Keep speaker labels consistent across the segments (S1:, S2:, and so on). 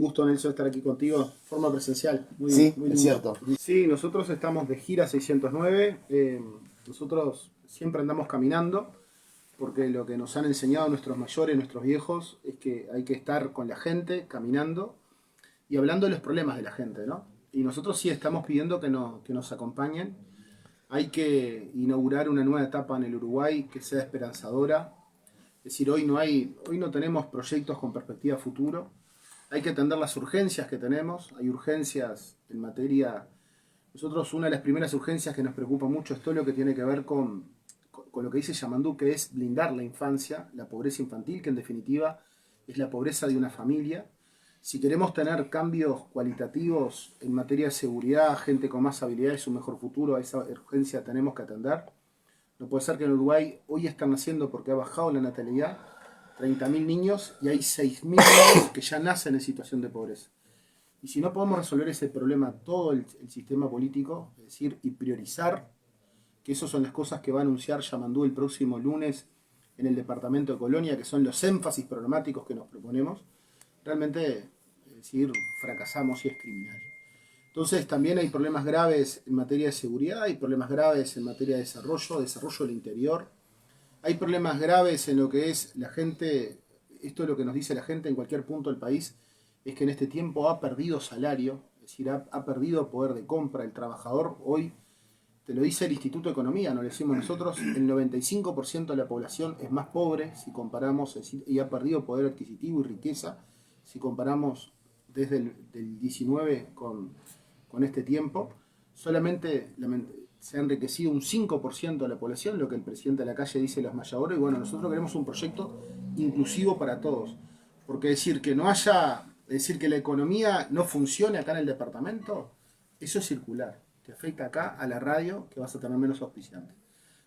S1: Gusto, Nelson, estar aquí contigo de forma presencial.
S2: Sí,
S1: Muy
S2: es
S1: lindo.
S2: cierto.
S1: Sí, nosotros estamos de gira 609. Nosotros siempre andamos caminando porque lo que nos han enseñado nuestros mayores, nuestros viejos, es que hay que estar con la gente, caminando y hablando de los problemas de la gente, ¿no? Y nosotros sí estamos pidiendo que nos acompañen. Hay que inaugurar una nueva etapa en el Uruguay que sea esperanzadora. Es decir, hoy no tenemos proyectos con perspectiva futuro. Hay que atender las urgencias que tenemos. Hay urgencias en materia. Nosotros, una de las primeras urgencias que nos preocupa mucho es todo lo que tiene que ver con lo que dice Yamandú, que es blindar la infancia, la pobreza infantil, que en definitiva es la pobreza de una familia. Si queremos tener cambios cualitativos en materia de seguridad, gente con más habilidades, un mejor futuro, a esa urgencia tenemos que atender. No puede ser que en Uruguay hoy están naciendo, porque ha bajado la natalidad, 30.000 niños y hay 6.000 niños que ya nacen en situación de pobreza. Y si no podemos resolver ese problema todo el sistema político, es decir, y priorizar, que esas son las cosas que va a anunciar Yamandú el próximo lunes en el departamento de Colonia, que son los énfasis programáticos que nos proponemos, realmente, es decir, fracasamos y es criminal. Entonces también hay problemas graves en materia de seguridad, hay problemas graves en materia de desarrollo del interior, hay problemas graves en lo que es la gente. Esto es lo que nos dice la gente en cualquier punto del país, es que en este tiempo ha perdido salario, es decir, ha perdido poder de compra. El trabajador hoy, te lo dice el Instituto de Economía, no lo decimos nosotros, el 95% de la población es más pobre si comparamos, es decir, y ha perdido poder adquisitivo y riqueza si comparamos desde el 19 con este tiempo. Solamente se ha enriquecido un 5% de la población, lo que el presidente de la calle dice los mayadores, y bueno, nosotros queremos un proyecto inclusivo para todos. Porque decir que no haya, decir que la economía no funcione acá en el departamento, eso es circular. Te afecta acá a la radio, que vas a tener menos auspiciantes.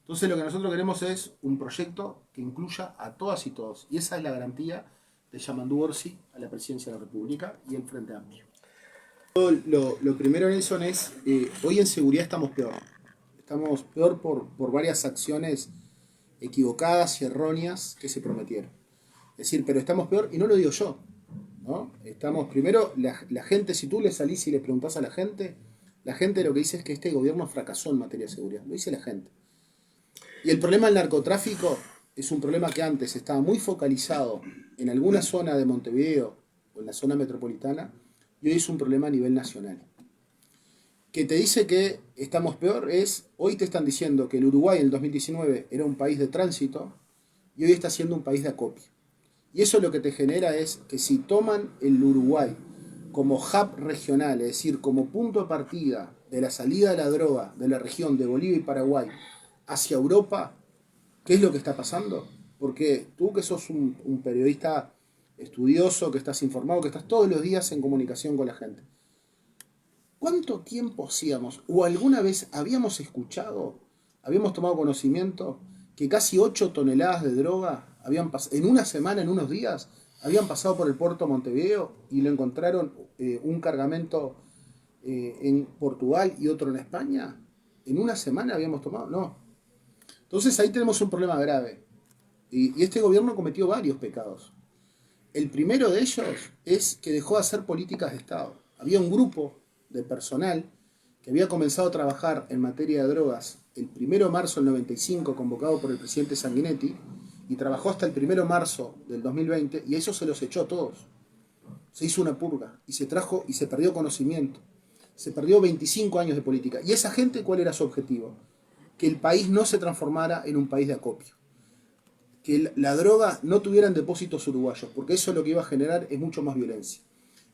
S1: Entonces lo que nosotros queremos es un proyecto que incluya a todas y todos. Y esa es la garantía de Yamandú Orsi a la presidencia de la República y el Frente Amplio. Lo primero, Nelson, es, hoy en seguridad estamos peor. Estamos peor por varias acciones equivocadas y erróneas que se prometieron. Es decir, pero estamos peor, y no lo digo yo, ¿no? Estamos, primero, la gente, si tú le salís y le preguntás a la gente lo que dice es que este gobierno fracasó en materia de seguridad. Lo dice la gente. Y el problema del narcotráfico es un problema que antes estaba muy focalizado en alguna zona de Montevideo o en la zona metropolitana, y hoy es un problema a nivel nacional. Que te dice que estamos peor es, hoy te están diciendo que el Uruguay en el 2019 era un país de tránsito y hoy está siendo un país de acopio. Y eso lo que te genera es que si toman el Uruguay como hub regional, es decir, como punto de partida de la salida de la droga de la región de Bolivia y Paraguay hacia Europa, ¿qué es lo que está pasando? Porque tú, que sos un periodista estudioso, que estás informado, que estás todos los días en comunicación con la gente, ¿cuánto tiempo hacíamos o alguna vez habíamos escuchado, habíamos tomado conocimiento que casi 8 toneladas de droga habían en una semana, en unos días, habían pasado por el puerto de Montevideo y lo encontraron un cargamento en Portugal y otro en España? ¿En una semana habíamos tomado? No. Entonces ahí tenemos un problema grave. Y este gobierno cometió varios pecados. El primero de ellos es que dejó de hacer políticas de Estado. Había un grupo de personal que había comenzado a trabajar en materia de drogas el 1 de marzo del 95, convocado por el presidente Sanguinetti, y trabajó hasta el 1 de marzo del 2020, y a eso se los echó a todos. Se hizo una purga, y se trajo y se perdió conocimiento. Se perdió 25 años de política. ¿Y esa gente cuál era su objetivo? Que el país no se transformara en un país de acopio. Que la droga no tuviera depósitos uruguayos, porque eso lo que iba a generar es mucho más violencia.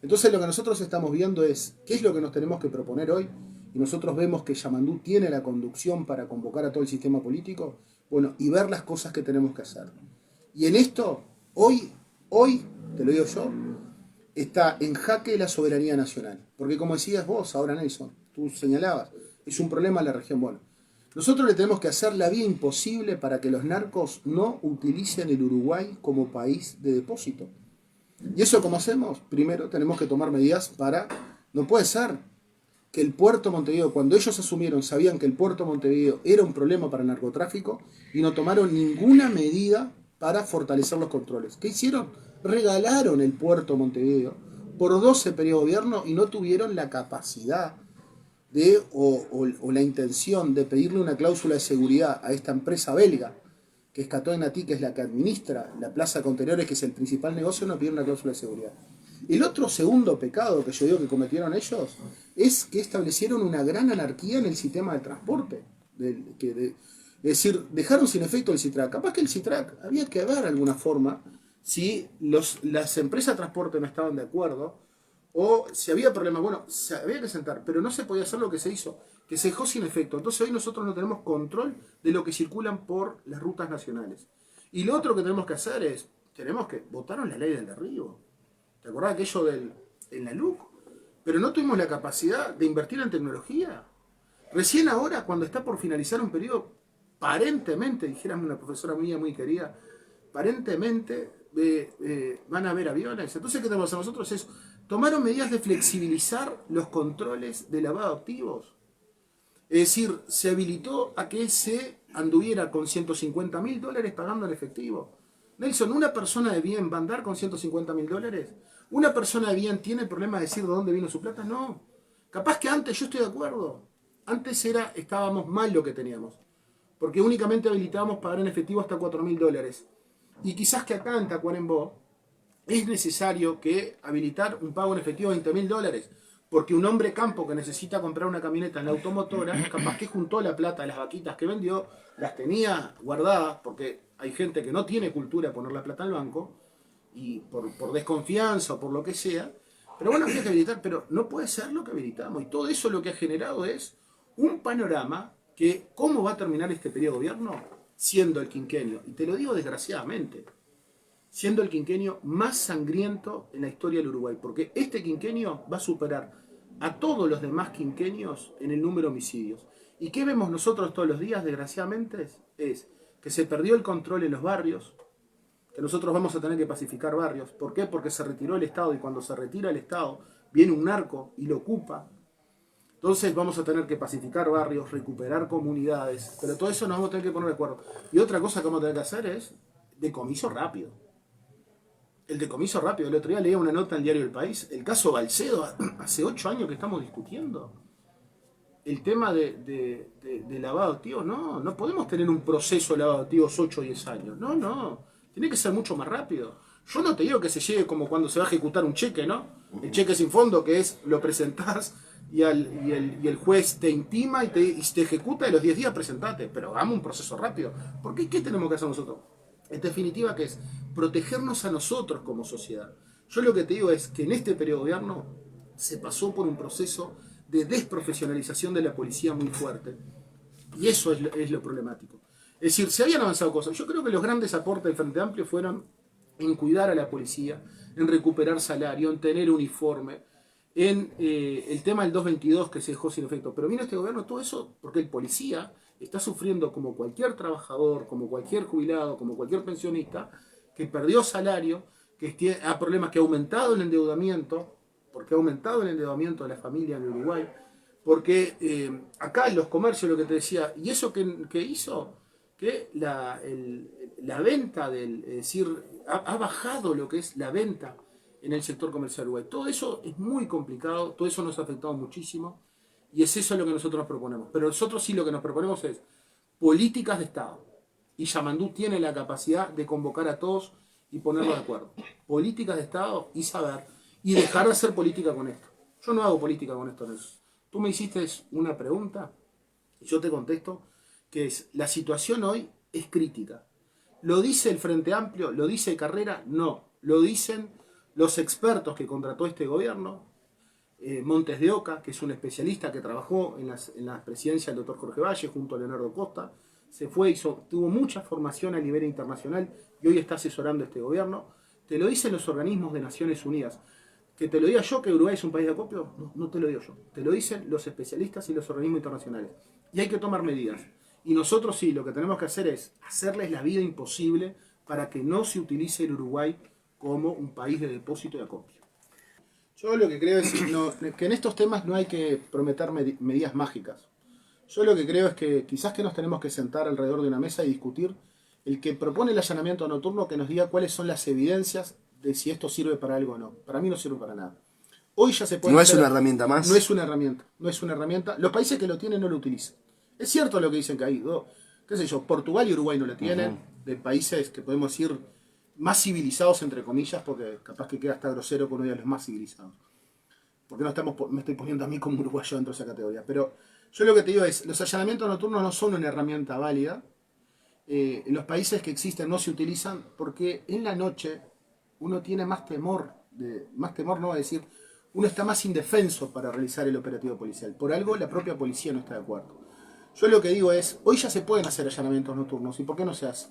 S1: Entonces lo que nosotros estamos viendo es qué es lo que nos tenemos que proponer hoy, y nosotros vemos que Yamandú tiene la conducción para convocar a todo el sistema político, bueno, y ver las cosas que tenemos que hacer. Y en esto, hoy, te lo digo yo, está en jaque la soberanía nacional. Porque como decías vos ahora, Nelson, tú señalabas, es un problema en la región. Bueno, nosotros le tenemos que hacer la vida imposible para que los narcos no utilicen el Uruguay como país de depósito. ¿Y eso cómo hacemos? Primero tenemos que tomar medidas para... No puede ser que el puerto de Montevideo, cuando ellos asumieron, sabían que el puerto de Montevideo era un problema para el narcotráfico y no tomaron ninguna medida para fortalecer los controles. ¿Qué hicieron? Regalaron el puerto de Montevideo por 12 periodos de gobierno y no tuvieron la capacidad o la intención de pedirle una cláusula de seguridad a esta empresa belga, que es Cato Enati, que es la que administra la Plaza de Contenedores, que es el principal negocio, no pidieron una cláusula de seguridad. El otro segundo pecado que yo digo que cometieron ellos es que establecieron una gran anarquía en el sistema de transporte. Es decir, dejaron sin efecto el CITRAC. Capaz que el CITRAC había que ver alguna forma si las empresas de transporte no estaban de acuerdo o si había problemas. Bueno, se había que sentar, pero no se podía hacer lo que se hizo, que se dejó sin efecto. Entonces hoy nosotros no tenemos control de lo que circulan por las rutas nacionales. Y lo otro que tenemos que hacer es, votaron la ley del derribo. ¿Te acordás aquello en la LUC? Pero no tuvimos la capacidad de invertir en tecnología. Recién ahora, cuando está por finalizar un periodo, aparentemente, dijéramos una profesora mía muy querida, aparentemente van a haber aviones. Entonces, ¿qué tenemos que hacer nosotros? Es tomaron medidas de flexibilizar los controles de lavado de activos. Es decir, se habilitó a que se anduviera con $150.000 pagando en efectivo. Nelson, ¿una persona de bien va a andar con $150.000? ¿Una persona de bien tiene problema de decir de dónde vino su plata? No. Capaz que antes, yo estoy de acuerdo, antes estábamos mal lo que teníamos. Porque únicamente habilitábamos pagar en efectivo hasta $4.000. Y quizás que acá en Tacuarembó es necesario que habilitar un pago en efectivo de $20.000. Porque un hombre campo que necesita comprar una camioneta en la automotora, capaz que juntó la plata de las vaquitas que vendió, las tenía guardadas, porque hay gente que no tiene cultura de poner la plata en el banco, y por desconfianza o por lo que sea. Pero bueno, había que habilitar, pero no puede ser lo que habilitamos. Y todo eso lo que ha generado es un panorama que, ¿cómo va a terminar este periodo de gobierno? Siendo el quinquenio, y te lo digo desgraciadamente, siendo el quinquenio más sangriento en la historia del Uruguay, porque este quinquenio va a superar a todos los demás quinquenios en el número de homicidios. ¿Y qué vemos nosotros todos los días, desgraciadamente? Es que se perdió el control en los barrios, que nosotros vamos a tener que pacificar barrios. ¿Por qué? Porque se retiró el Estado, y cuando se retira el Estado, viene un narco y lo ocupa. Entonces vamos a tener que pacificar barrios, recuperar comunidades, pero todo eso nos vamos a tener que poner de acuerdo. Y otra cosa que vamos a tener que hacer es decomiso rápido. El decomiso rápido. El otro día leía una nota en el diario El País, el caso Balcedo, hace 8 años que estamos discutiendo. El tema de lavado de activos, no podemos tener un proceso de lavado de activos 8 o 10 años. No, tiene que ser mucho más rápido. Yo no te digo que se llegue como cuando se va a ejecutar un cheque, ¿no? El cheque sin fondo, que es, lo presentás y el juez te intima y te ejecuta, y los 10 días presentate. Pero hagamos un proceso rápido. ¿Por qué? ¿Qué tenemos que hacer nosotros? En definitiva, ¿qué es? Protegernos a nosotros como sociedad. Yo lo que te digo es que en este periodo de gobierno se pasó por un proceso de desprofesionalización de la policía muy fuerte. Y eso es lo problemático. Es decir, se habían avanzado cosas. Yo creo que los grandes aportes del Frente Amplio fueron en cuidar a la policía, en recuperar salario, en tener uniforme, en el tema del 222 que se dejó sin efecto. Pero vino este gobierno, todo eso porque el policía está sufriendo como cualquier trabajador, como cualquier jubilado, como cualquier pensionista, que perdió salario, que ha problemas, que ha aumentado el endeudamiento, porque ha aumentado el endeudamiento de la familia en Uruguay, porque acá en los comercios, lo que te decía, y eso que hizo, que la venta es decir, ha bajado lo que es la venta en el sector comercial Uruguay. Todo eso es muy complicado, todo eso nos ha afectado muchísimo, y es eso lo que nosotros nos proponemos. Pero nosotros sí lo que nos proponemos es políticas de Estado. Y Yamandú tiene la capacidad de convocar a todos y ponerlos de acuerdo. Políticas de Estado y saber, y dejar de hacer política con esto. Yo no hago política con esto, Nelson. Tú me hiciste una pregunta y yo te contesto que es, la situación hoy es crítica. ¿Lo dice el Frente Amplio? ¿Lo dice Carrera? No. Lo dicen los expertos que contrató este gobierno. Montes de Oca, que es un especialista que trabajó en la presidencia del doctor Jorge Valle junto a Leonardo Costa, se fue, tuvo mucha formación a nivel internacional y hoy está asesorando este gobierno. Te lo dicen los organismos de Naciones Unidas. Que te lo diga yo que Uruguay es un país de acopio, no te lo digo yo. Te lo dicen los especialistas y los organismos internacionales. Y hay que tomar medidas. Y nosotros sí, lo que tenemos que hacer es hacerles la vida imposible para que no se utilice el Uruguay como un país de depósito y acopio. Yo lo que creo es que en estos temas no hay que prometer medidas mágicas. Yo lo que creo es que quizás que nos tenemos que sentar alrededor de una mesa y discutir, el que propone el allanamiento nocturno, que nos diga cuáles son las evidencias de si esto sirve para algo o no. Para mí no sirve para nada. Hoy ya se puede
S2: No
S1: hacer,
S2: es una herramienta más.
S1: no es una herramienta, no es una herramienta. Los países que lo tienen no lo utilizan. Es cierto lo que dicen que hay, qué sé yo, Portugal y Uruguay no lo tienen, de países que podemos decir más civilizados, entre comillas, porque capaz que queda hasta grosero con uno de los más civilizados. Porque no estamos, me estoy poniendo a mí como uruguayo dentro de esa categoría. Pero yo lo que te digo es, los allanamientos nocturnos no son una herramienta válida. En los países que existen no se utilizan porque en la noche uno tiene más temor, más temor no va a decir, uno está más indefenso para realizar el operativo policial. Por algo la propia policía no está de acuerdo. Yo lo que digo es, hoy ya se pueden hacer allanamientos nocturnos, ¿y por qué no se hace?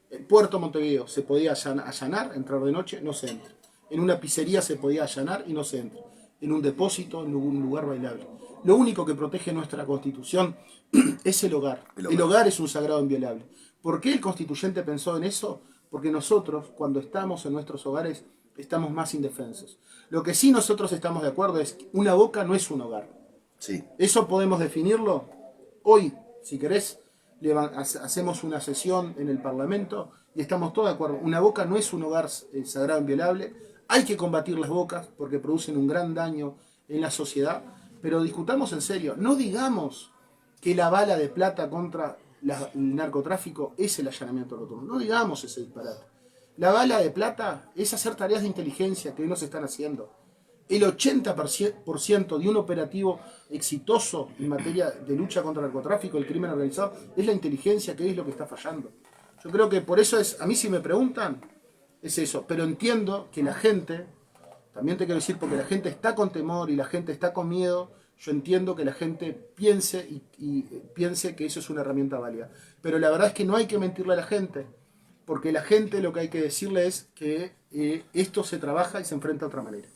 S1: En Puerto Montevideo se podía allanar, entrar de noche, no se entra. En una pizzería se podía allanar y no se entra. En un depósito, en un lugar bailable. Lo único que protege nuestra Constitución es el hogar. El hogar es un sagrado inviolable. ¿Por qué el constituyente pensó en eso? Porque nosotros, cuando estamos en nuestros hogares, estamos más indefensos. Lo que sí nosotros estamos de acuerdo es que una boca no es un hogar.
S2: Sí.
S1: Eso podemos definirlo hoy, si querés, hacemos una sesión en el Parlamento y estamos todos de acuerdo. Una boca no es un hogar sagrado inviolable. Hay que combatir las bocas porque producen un gran daño en la sociedad. Pero discutamos en serio. No digamos que la bala de plata contra el narcotráfico es el allanamiento nocturno. No digamos ese disparate. La bala de plata es hacer tareas de inteligencia que hoy no se están haciendo. El 80% de un operativo exitoso en materia de lucha contra el narcotráfico, el crimen organizado, es la inteligencia, que es lo que está fallando. Yo creo que por eso es, a mí si me preguntan, es eso. Pero entiendo que la gente, también te quiero decir, porque la gente está con temor y la gente está con miedo, yo entiendo que la gente piense y piense que eso es una herramienta válida. Pero la verdad es que no hay que mentirle a la gente, porque la gente lo que hay que decirle es que esto se trabaja y se enfrenta de otra manera.